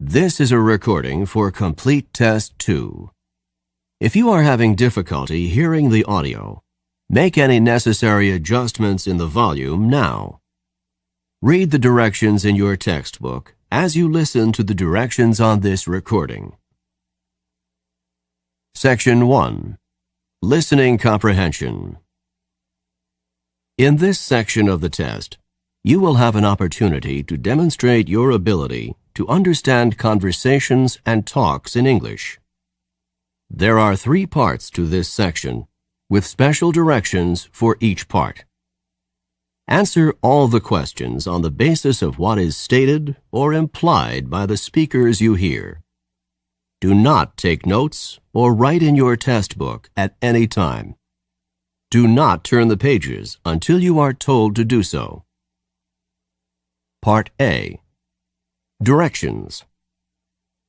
This is a recording for Complete Test 2. If you are having difficulty hearing the audio, make any necessary adjustments in the volume now. Read the directions in your textbook as you listen to the directions on this recording. Section 1. Listening Comprehension. In this section of the test, you will have an opportunity to demonstrate your ability to understand conversations and talks in English. There are 3 parts to this section, with special directions for each part. Answer all the questions on the basis of what is stated or implied by the speakers you hear. Do not take notes or write in your test book at any time. Do not turn the pages until you are told to do so. Part A. Directions.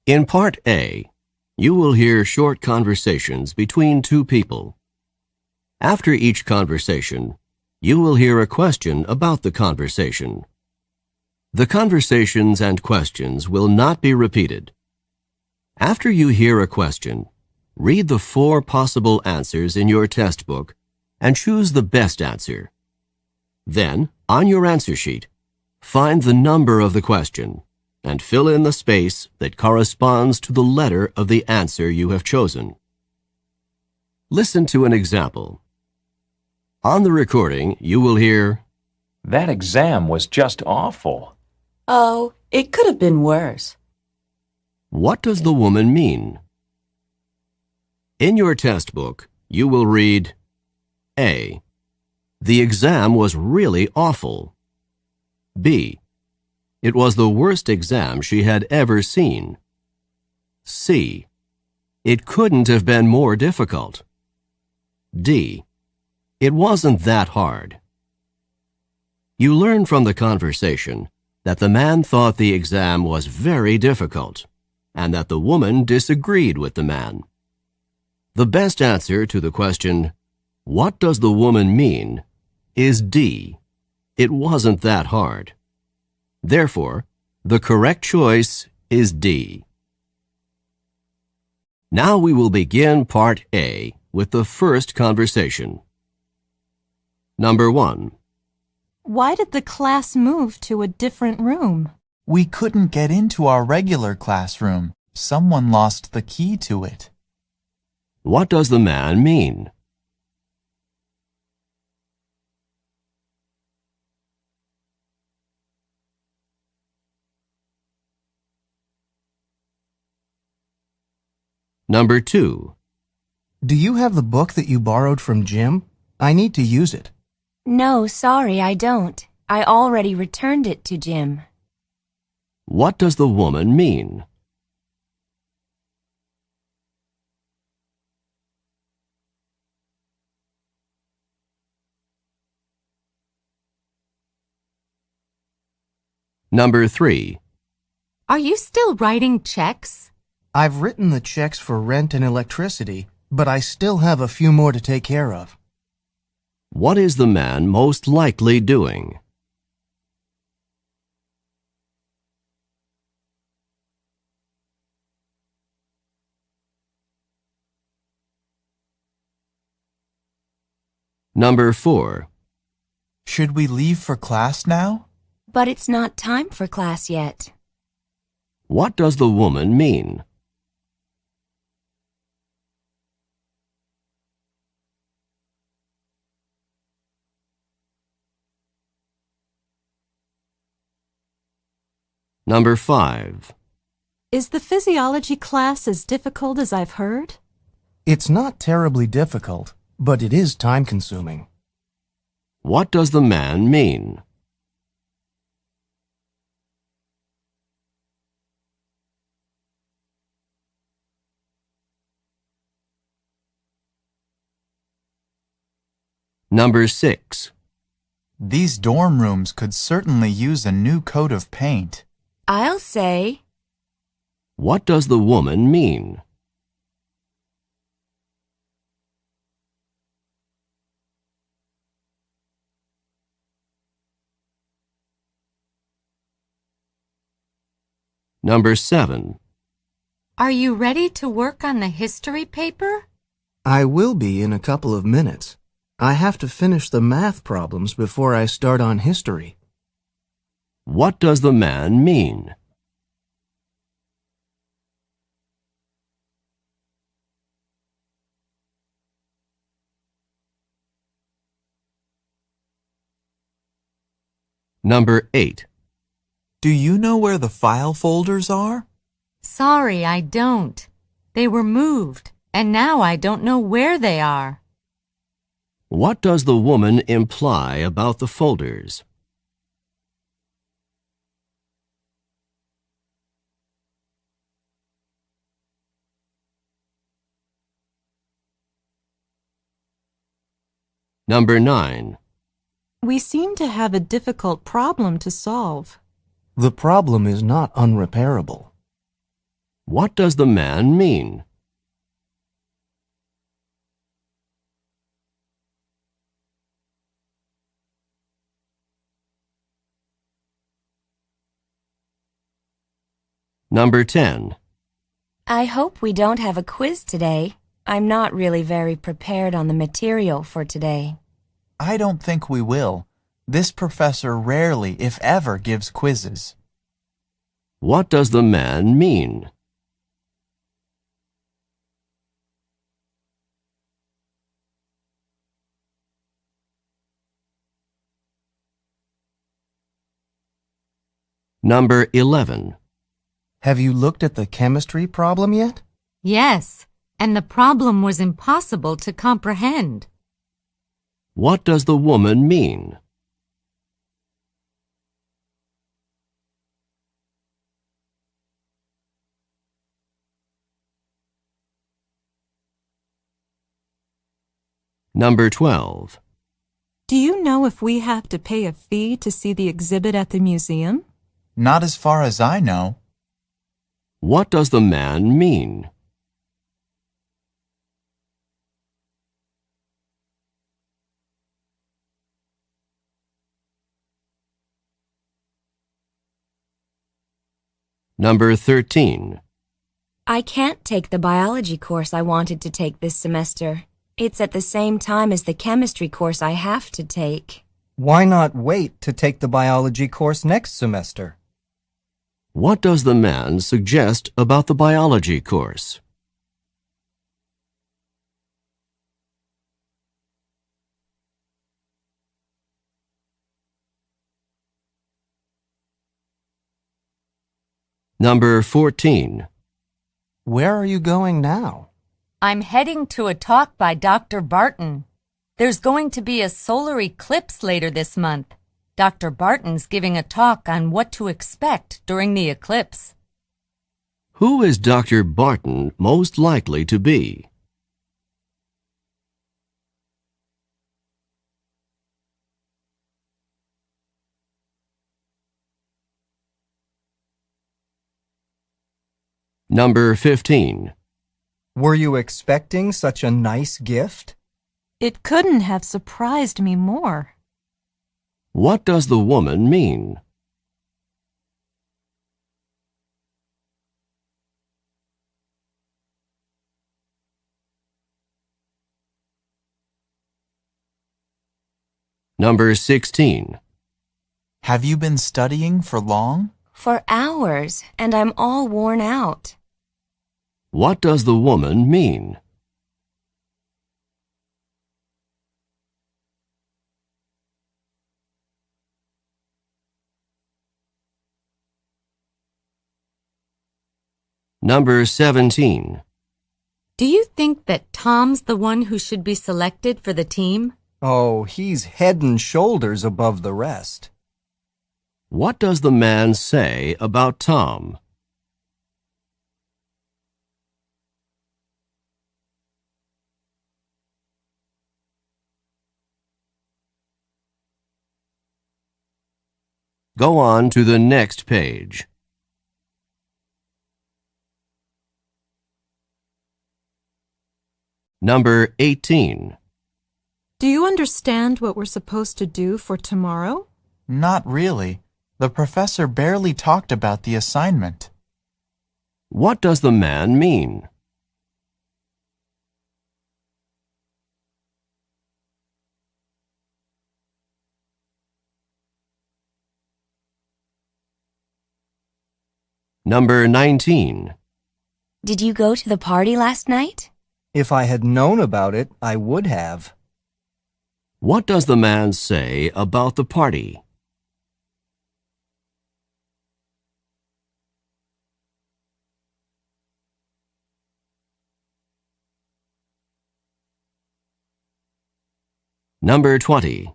In Part A, you will hear short conversations between 2 people. After each conversation, you will hear a question about the conversation. The conversations and questions will not be repeated. After you hear a question, read the 4 possible answers in your test book and choose the best answer. Then, on your answer sheet, find the number of the question and fill in the space that corresponds to the letter of the answer you have chosen. Listen to an example. On the recording, you will hear, "That exam was just awful." Oh, it could have been worse. What does the woman mean? In your test book, you will read, A. The exam was really awful. B. It was the worst exam she had ever seen. C. It couldn't have been more difficult. D. It wasn't that hard. You learn from the conversation that the man thought the exam was very difficult and that the woman disagreed with the man. The best answer to the question, "What does the woman mean?" is D. It wasn't that hard. Therefore, the correct choice is D. Now we will begin Part A with the first conversation. Number 1. Why did the class move to a different room? We couldn't get into our regular classroom. Someone lost the key to it. What does the man mean? Number 2. Do you have the book that you borrowed from Jim? I need to use it. No, sorry, I don't. I already returned it to Jim. What does the woman mean? Number 3. Are you still writing checks? I've written the checks for rent and electricity, but I still have a few more to take care of. What is the man most likely doing? Number 4. Should we leave for class now? But it's not time for class yet. What does the woman mean? Number 5. Is the physiology class as difficult as I've heard? It's not terribly difficult, but it is time-consuming. What does the man mean? Number 6. These dorm rooms could certainly use a new coat of paint. I'll say, What does the woman mean? Number 7. Are you ready to work on the history paper? I will be in a couple of minutes. I have to finish the math problems before I start on history. What does the man mean? Number 8. Do you know where the file folders are? Sorry, I don't. They were moved, and now I don't know where they are. What does the woman imply about the folders? Number 9. We seem to have a difficult problem to solve. The problem is not unrepairable. What does the man mean? Number 10. I hope we don't have a quiz today. I'm not really very prepared on the material for today. I don't think we will. This professor rarely, if ever, gives quizzes. What does the man mean? Number 11. Have you looked at the chemistry problem yet? Yes, and the problem was impossible to comprehend. What does the woman mean? Number 12. Do you know if we have to pay a fee to see the exhibit at the museum? Not as far as I know. What does the man mean? Number 13. I can't take the biology course I wanted to take this semester. It's at the same time as the chemistry course I have to take. Why not wait to take the biology course next semester? What does the man suggest about the biology course? Number 14. Where are you going now? I'm heading to a talk by Dr. Barton. There's going to be a solar eclipse later this month. Dr. Barton's giving a talk on what to expect during the eclipse. Who is Dr. Barton most likely to be? Number 15. Were you expecting such a nice gift? It couldn't have surprised me more. What does the woman mean? Number 16. Have you been studying for long? For hours, and I'm all worn out. What does the woman mean? Number 17. Do you think that Tom's the one who should be selected for the team? Oh, he's head and shoulders above the rest. What does the man say about Tom? Go on to the next page. Number 18. Do you understand what we're supposed to do for tomorrow? Not really. The professor barely talked about the assignment. What does the man mean? Number 19. Did you go to the party last night? If I had known about it, I would have. What does the man say about the party? Number 20.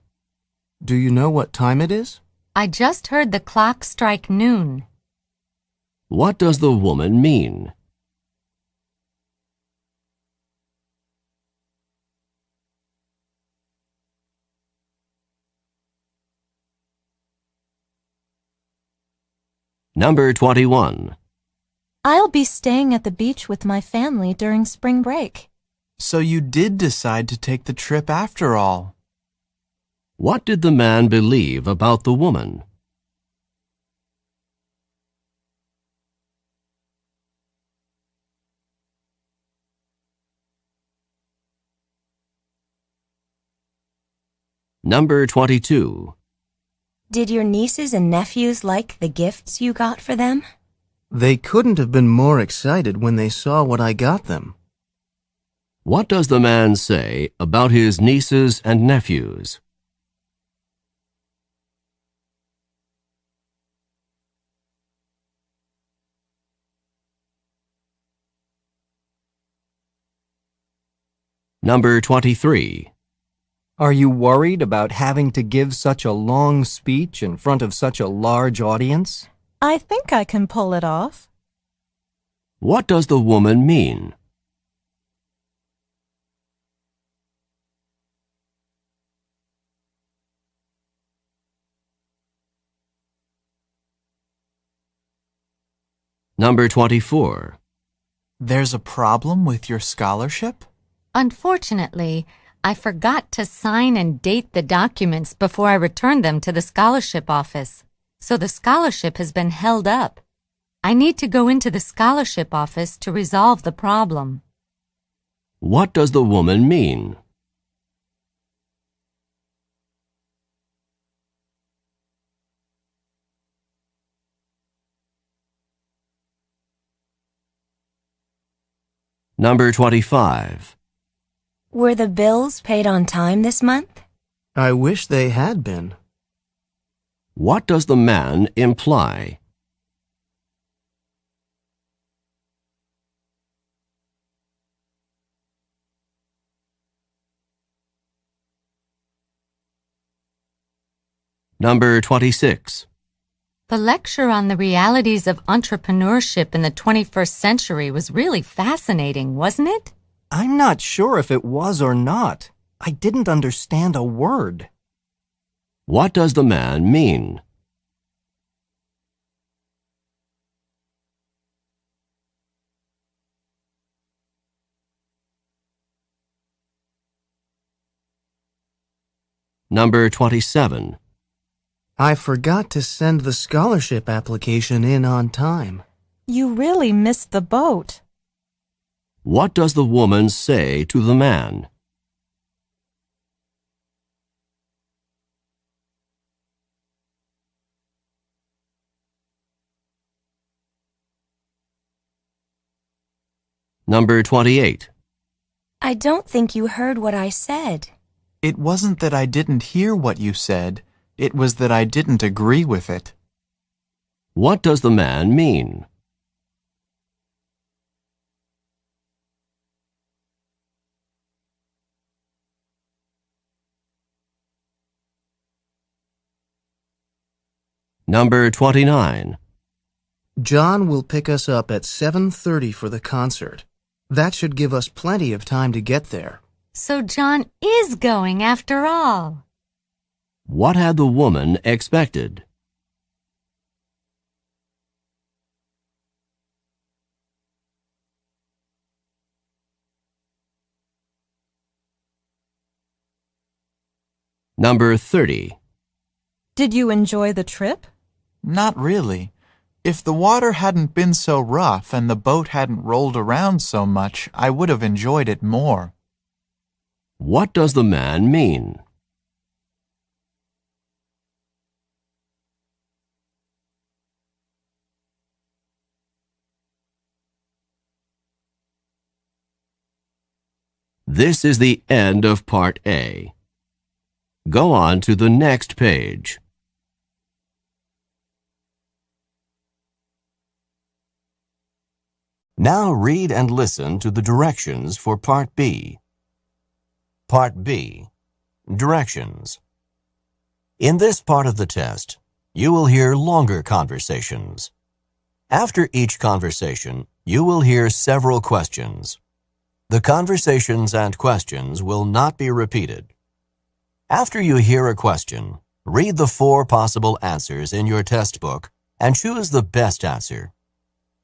Do you know what time it is? I just heard the clock strike noon. What does the woman mean? Number 21. I'll be staying at the beach with my family during spring break. So you did decide to take the trip after all. What did the man believe about the woman? Number 22. Did your nieces and nephews like the gifts you got for them? They couldn't have been more excited when they saw what I got them. What does the man say about his nieces and nephews? Number 23. Are you worried about having to give such a long speech in front of such a large audience? I think I can pull it off. What does the woman mean? Number 24. There's a problem with your scholarship? Unfortunately, I forgot to sign and date the documents before I returned them to the scholarship office, so the scholarship has been held up. I need to go into the scholarship office to resolve the problem. What does the woman mean? Number 25. Were the bills paid on time this month? I wish they had been. What does the man imply? Number 26. The lecture on the realities of entrepreneurship in the 21st century was really fascinating, wasn't it? I'm not sure if it was or not. I didn't understand a word. What does the man mean? Number 27. I forgot to send the scholarship application in on time. You really missed the boat. What does the woman say to the man? Number 28. I don't think you heard what I said. It wasn't that I didn't hear what you said. It was that I didn't agree with it. What does the man mean? Number 29. John will pick us up at 7:30 for the concert. That should give us plenty of time to get there. So John is going after all. What had the woman expected? Number 30. Did you enjoy the trip? Not really. If the water hadn't been so rough and the boat hadn't rolled around so much, I would have enjoyed it more. What does the man mean? This is the end of Part A. Go on to the next page. Now read and listen to the directions for Part B. Part B. Directions. In this part of the test, you will hear longer conversations. After each conversation, you will hear several questions. The conversations and questions will not be repeated. After you hear a question, read the 4 possible answers in your test book and choose the best answer.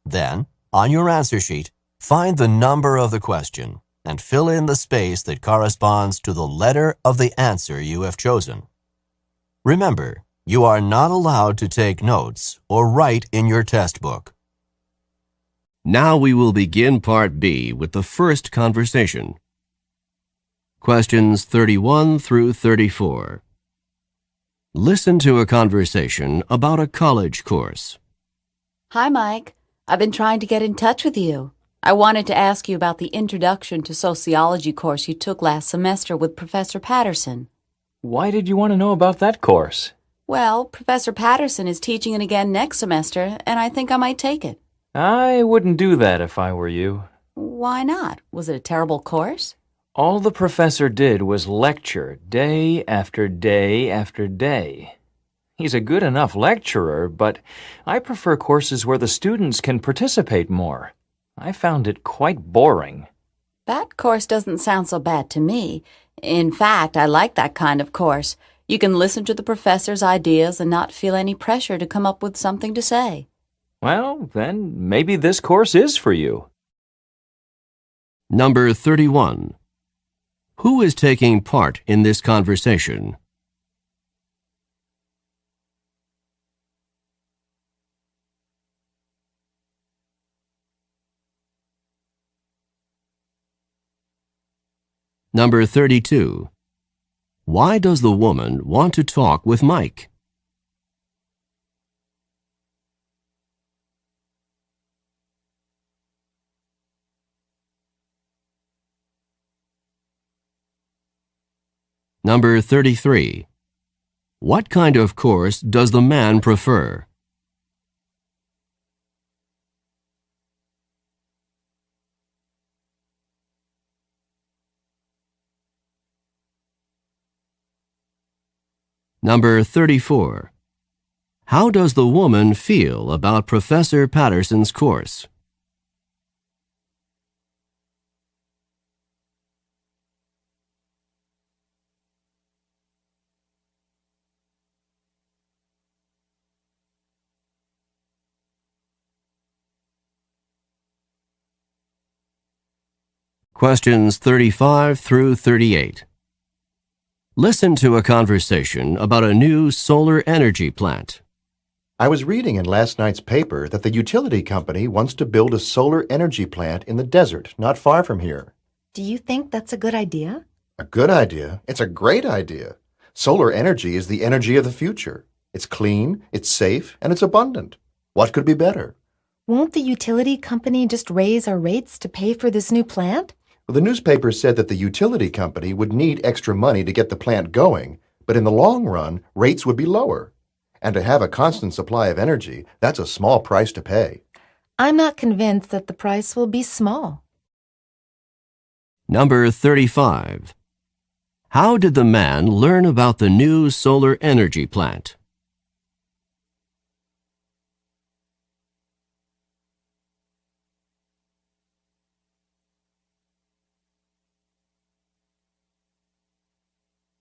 Then, on your answer sheet, find the number of the question and fill in the space that corresponds to the letter of the answer you have chosen. Remember, you are not allowed to take notes or write in your test book. Now we will begin Part B with the first conversation. Questions 31 through 34. Listen to a conversation about a college course. Hi, Mike. I've been trying to get in touch with you. I wanted to ask you about the Introduction to Sociology course you took last semester with Professor Patterson. Why did you want to know about that course? Well, Professor Patterson is teaching it again next semester, and I think I might take it. I wouldn't do that if I were you. Why not? Was it a terrible course? All the professor did was lecture day after day after day. He's a good enough lecturer, but I prefer courses where the students can participate more. I found it quite boring. That course doesn't sound so bad to me. In fact, I like that kind of course. You can listen to the professor's ideas and not feel any pressure to come up with something to say. Well, then maybe this course is for you. Number 31. Who is taking part in this conversation? Number 32. Why does the woman want to talk with Mike? Number 33. What kind of course does the man prefer? Number 34. How does the woman feel about Professor Patterson's course? Questions 35 through 38. Listen to a conversation about a new solar energy plant. I was reading in last night's paper that the utility company wants to build a solar energy plant in the desert not far from here. Do you think that's a good idea? A good idea? It's a great idea. Solar energy is the energy of the future. It's clean, it's safe, and it's abundant. What could be better? Won't the utility company just raise our rates to pay for this new plant? Well, the newspaper said that the utility company would need extra money to get the plant going, but in the long run, rates would be lower. And to have a constant supply of energy, that's a small price to pay. I'm not convinced that the price will be small. Number 35. How did the man learn about the new solar energy plant?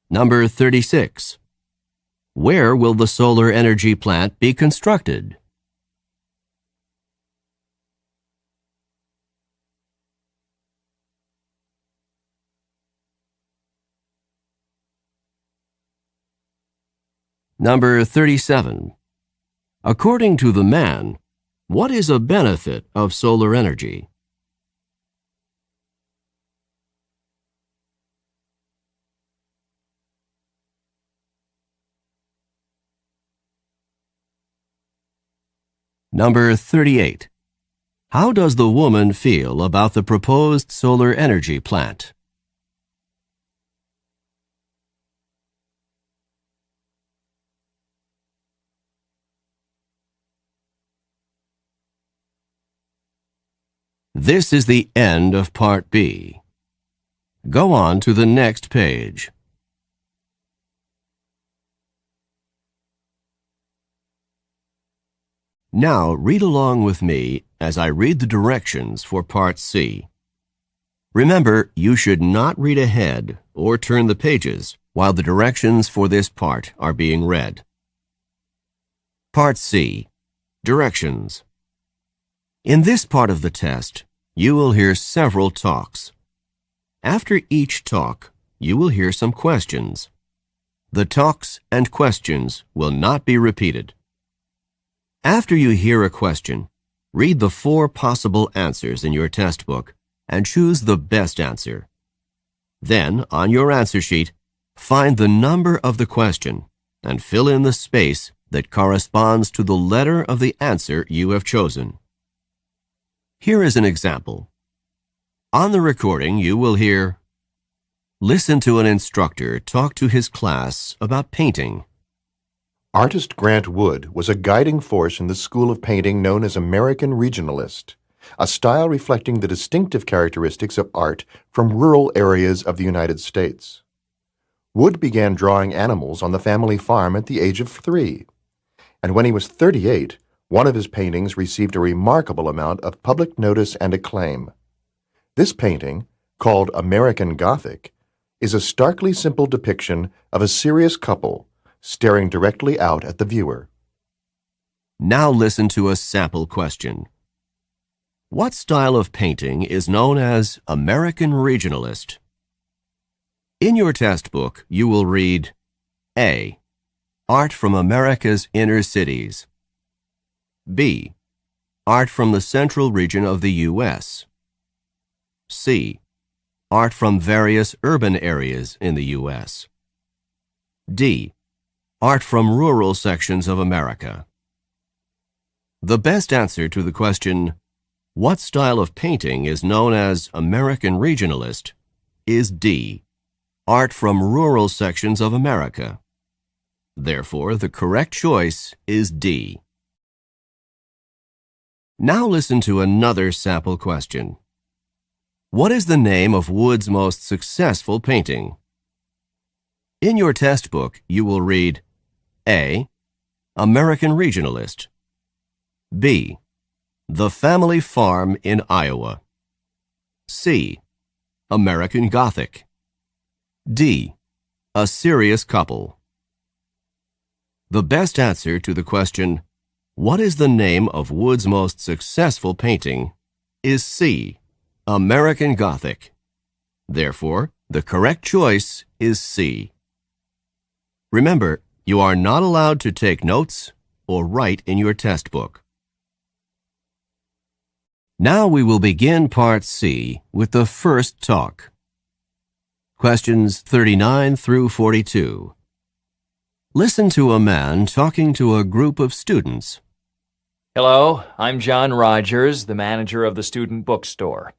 Number 36. Where will the solar energy plant be constructed? Number 37. According to the man, What is a benefit of solar energy? Number 38. How does the woman feel about the proposed solar energy plant? This is the end of Part B. Go on to the next page. Now read along with me as I read the directions for Part C. Remember, you should not read ahead or turn the pages while the directions for this part are being read. Part C. Directions. In this part of the test, you will hear several talks. After each talk, you will hear some questions. The talks and questions will not be repeated. After you hear a question, read the 4 possible answers in your test book and choose the best answer. Then, on your answer sheet, find the number of the question and fill in the space that corresponds to the letter of the answer you have chosen. Here is an example. On the recording, you will hear, "Listen to an instructor talk to his class about painting." Artist Grant Wood was a guiding force in the school of painting known as American Regionalist, a style reflecting the distinctive characteristics of art from rural areas of the United States. Wood began drawing animals on the family farm at the age of 3, and when he was 38, one of his paintings received a remarkable amount of public notice and acclaim. This painting, called American Gothic, is a starkly simple depiction of a serious couple staring directly out at the viewer. Now listen to a sample question. What style of painting is known as American Regionalist? In your test book, you will read A. Art from America's inner cities. B. Art from the central region of the U.S. C. Art from various urban areas in the U.S. D. Art from rural sections of America. The best answer to the question, what style of painting is known as American Regionalist, is D. Art from rural sections of America. Therefore, the correct choice is D. Now listen to another sample question. What is the name of Wood's most successful painting? In your test book, you will read A. American Regionalist. B. The Family Farm in Iowa. C. American Gothic. D. A Serious Couple. The best answer to the question, what is the name of Wood's most successful painting, is C. American Gothic. Therefore, the correct choice is C. Remember, you are not allowed to take notes or write in your test book. Now we will begin Part C with the first talk. Questions 39 through 42. Listen to a man talking to a group of students. Hello, I'm John Rogers, the manager of the student bookstore.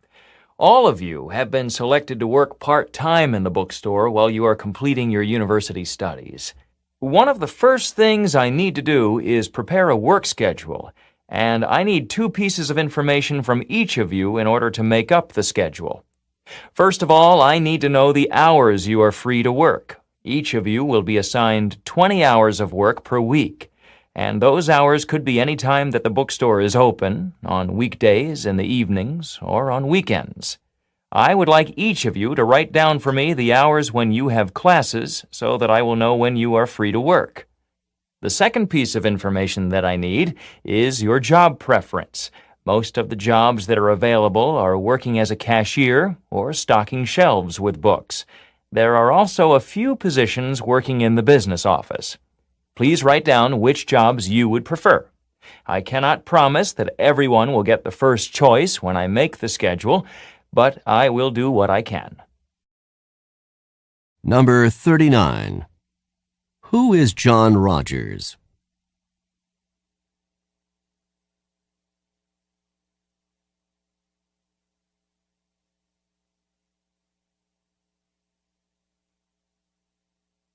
All of you have been selected to work part-time in the bookstore while you are completing your university studies. One of the first things I need to do is prepare a work schedule, and I need 2 pieces of information from each of you in order to make up the schedule. First of all, I need to know the hours you are free to work. Each of you will be assigned 20 hours of work per week, and those hours could be any time that the bookstore is open, on weekdays, in the evenings, or on weekends. I would like each of you to write down for me the hours when you have classes so that I will know when you are free to work. The second piece of information that I need is your job preference. Most of the jobs that are available are working as a cashier or stocking shelves with books. There are also a few positions working in the business office. Please write down which jobs you would prefer. I cannot promise that everyone will get the first choice when I make the schedule, but I will do what I can. Number 39. Who is John Rogers?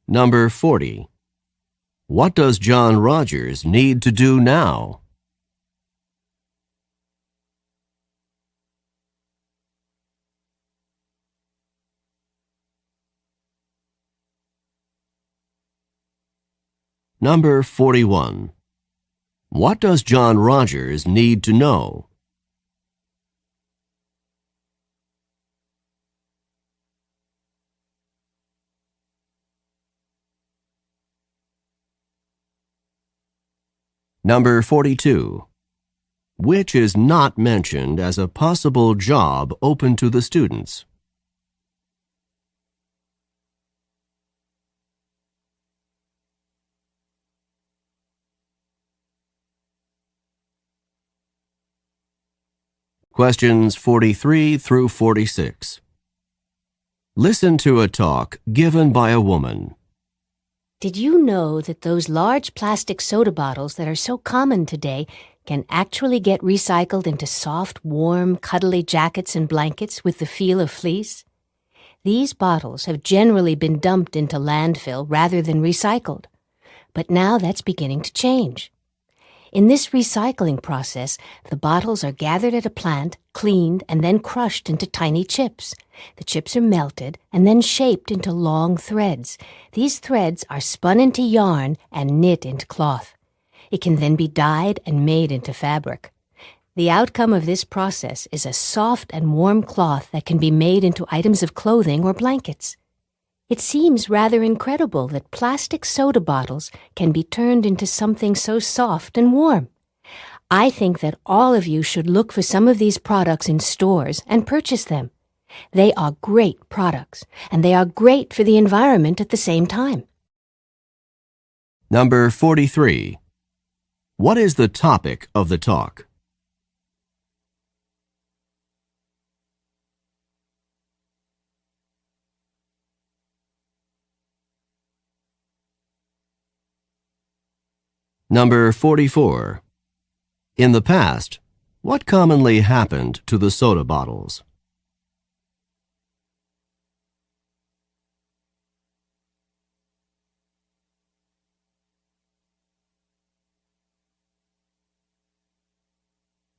Number 40. What does John Rogers need to do now? Number 41. What does John Rogers need to know? Number 42. Which is not mentioned as a possible job open to the students? Questions 43 through 46. Listen to a talk given by a woman. Did you know that those large plastic soda bottles that are so common today can actually get recycled into soft, warm, cuddly jackets and blankets with the feel of fleece? These bottles have generally been dumped into landfill rather than recycled, but now that's beginning to change. In this recycling process, the bottles are gathered at a plant, cleaned, and then crushed into tiny chips. The chips are melted and then shaped into long threads. These threads are spun into yarn and knit into cloth. It can then be dyed and made into fabric. The outcome of this process is a soft and warm cloth that can be made into items of clothing or blankets. It seems rather incredible that plastic soda bottles can be turned into something so soft and warm. I think that all of you should look for some of these products in stores and purchase them. They are great products, and they are great for the environment at the same time. Number 43. What is the topic of the talk? Number 44. In the past, what commonly happened to the soda bottles?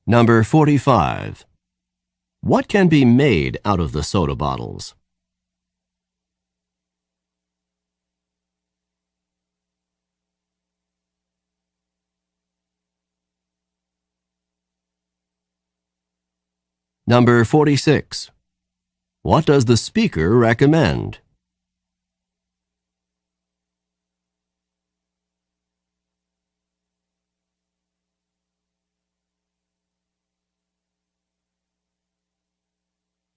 Number 45. What can be made out of the soda bottles? Number 46. What does the speaker recommend?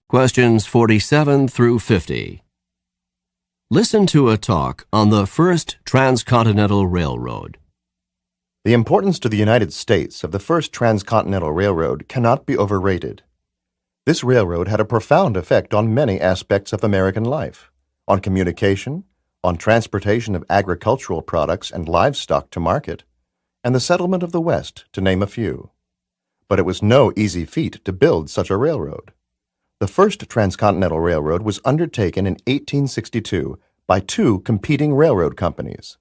Questions 47 through 50. Listen to a talk on the first transcontinental railroad. The importance to the United States of the first transcontinental railroad cannot be overrated. This railroad had a profound effect on many aspects of American life, on communication, on transportation of agricultural products and livestock to market, and the settlement of the West, to name a few. But it was no easy feat to build such a railroad. The first transcontinental railroad was undertaken in 1862 by two competing railroad companies.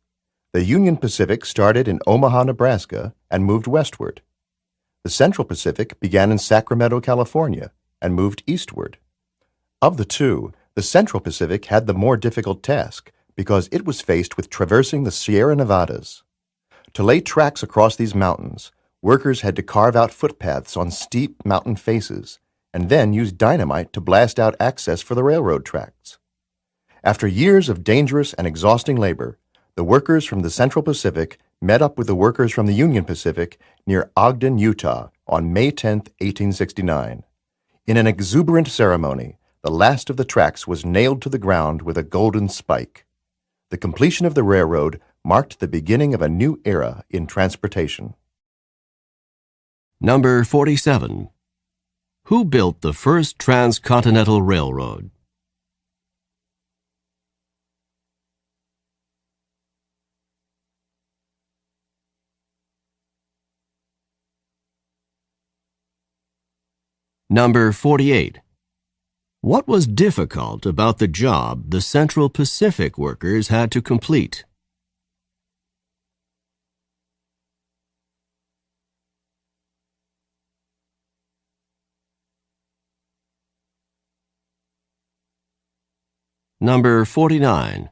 The Union Pacific started in Omaha, Nebraska, and moved westward. The Central Pacific began in Sacramento, California, and moved eastward. Of the two, the Central Pacific had the more difficult task because it was faced with traversing the Sierra Nevadas. To lay tracks across these mountains, workers had to carve out footpaths on steep mountain faces and then use dynamite to blast out access for the railroad tracks. After years of dangerous and exhausting labor, the workers from the Central Pacific met up with the workers from the Union Pacific near Ogden, Utah on May 10, 1869. In an exuberant ceremony, the last of the tracks was nailed to the ground with a golden spike. The completion of the railroad marked the beginning of a new era in transportation. Number 47. Who built the first transcontinental railroad? Number 48. What was difficult about the job the Central Pacific workers had to complete? Number 49.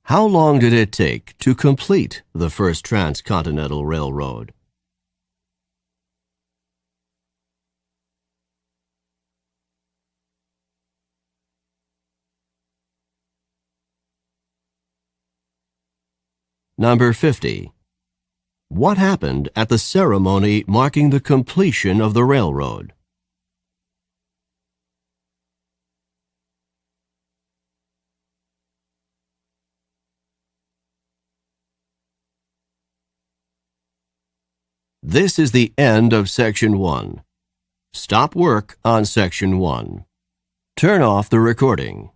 How long did it take to complete the first transcontinental railroad? Number 50. What happened at the ceremony marking the completion of the railroad? This is the end of Section 1. Stop work on Section 1. Turn off the recording.